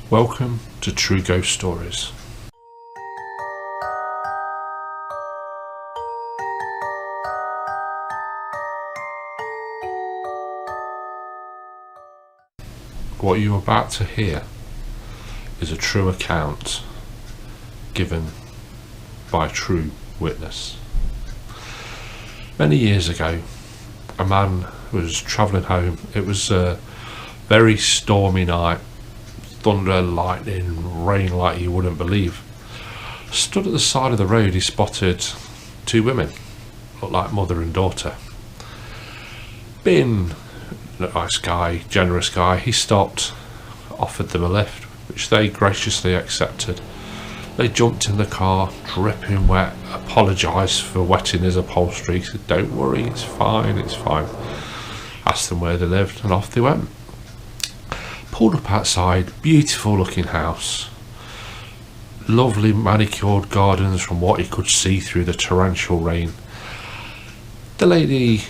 Welcome to True Ghost Stories. What you're about to hear is a true account given by a true witness. Many years ago, a man was travelling home. It was a very stormy night, thunder, lightning, rain like you wouldn't believe. Stood at the side of the road, he spotted two women, looked like mother and daughter. Being a nice guy, generous guy, he stopped, offered them a lift, which they graciously accepted. They jumped in the car, dripping wet, apologised for wetting his upholstery. He said, "Don't worry, it's fine, it's fine." Asked them where they lived, and off they went. Pulled up outside, beautiful looking house, lovely manicured gardens from what he could see through the torrential rain. The lady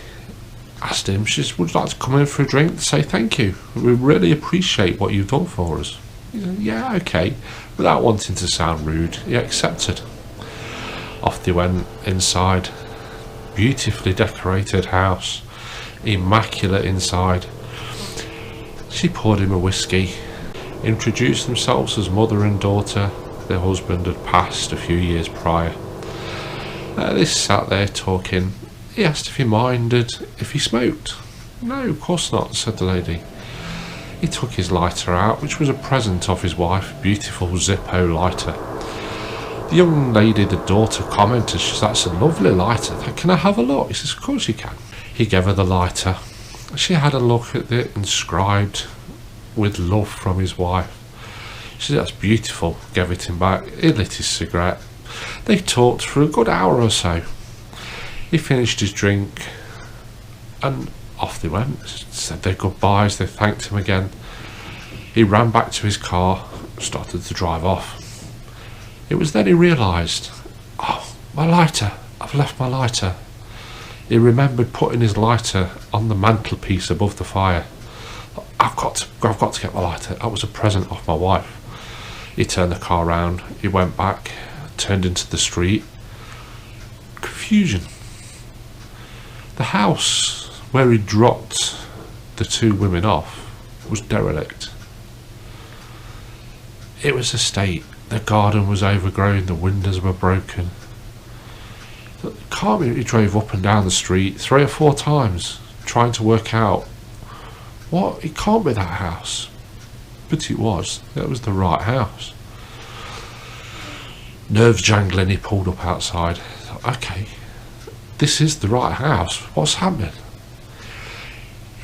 asked him, she said, "Would you like to come in for a drink?" Say thank you, we really appreciate what you've done for us. He said, "Yeah, okay." Without wanting to sound rude, he accepted. Off they went inside. Beautifully decorated house, immaculate inside. She poured him a whiskey, introduced themselves as mother and daughter. Their husband had passed a few years prior. They sat there talking. He asked if he minded if he smoked. "No, of course not," said the lady. He took his lighter out, which was a present of his wife, a beautiful Zippo lighter. The young lady, the daughter, commented, she said, "That's a lovely lighter. Can I have a look?" He says, "Of course you can." He gave her the lighter. She had a look at it, inscribed with love from his wife. She said, "That's beautiful." Gave it him back. He lit his cigarette. They talked for a good hour or so. He finished his drink and off they went. Said their goodbyes. They thanked him again. He ran back to his car, started to drive off. It was then he realised, "Oh, my lighter, I've left my lighter." He remembered putting his lighter on the mantelpiece above the fire. I've got to get my lighter. That was a present off my wife. He turned the car round. He went back, turned into the street. Confusion. The house where he dropped the two women off was derelict. It was a state. The garden was overgrown. The windows were broken. He drove up and down the street 3 or 4 times, trying to work out what it can't be that house, but it was. That was the right house. Nerves jangling, he pulled up outside. Okay, this is the right house. What's happening?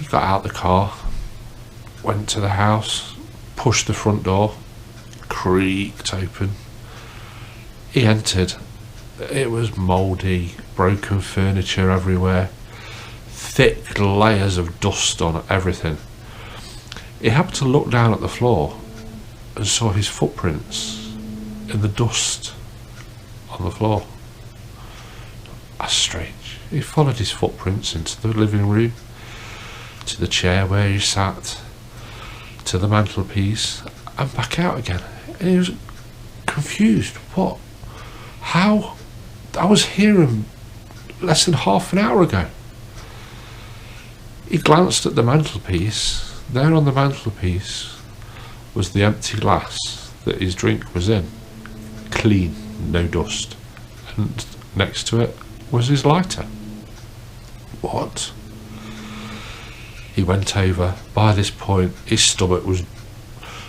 He got out the car, went to the house, pushed the front door, creaked open. He entered. It was mouldy, broken furniture everywhere, thick layers of dust on everything. He happened to look down at the floor and saw his footprints in the dust on the floor. That's strange. He followed his footprints into the living room, to the chair where he sat, to the mantelpiece, and back out again. And he was confused. What? How? I was here less than half an hour ago. He glanced at the mantelpiece. There on the mantelpiece was the empty glass that his drink was in. Clean, no dust. And next to it was his lighter. What? He went over. By this point, his stomach was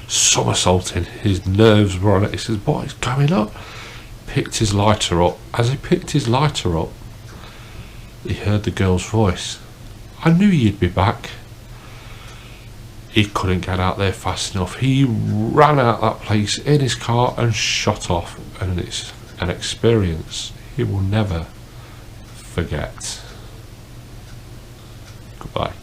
somersaulting. His nerves were on it. He says, "What is going on?" Picked his lighter up. As he picked his lighter up, he heard the girl's voice. "I knew you'd be back." He couldn't get out there fast enough. He ran out that place in his car and shot off. And it's an experience he will never forget. Goodbye.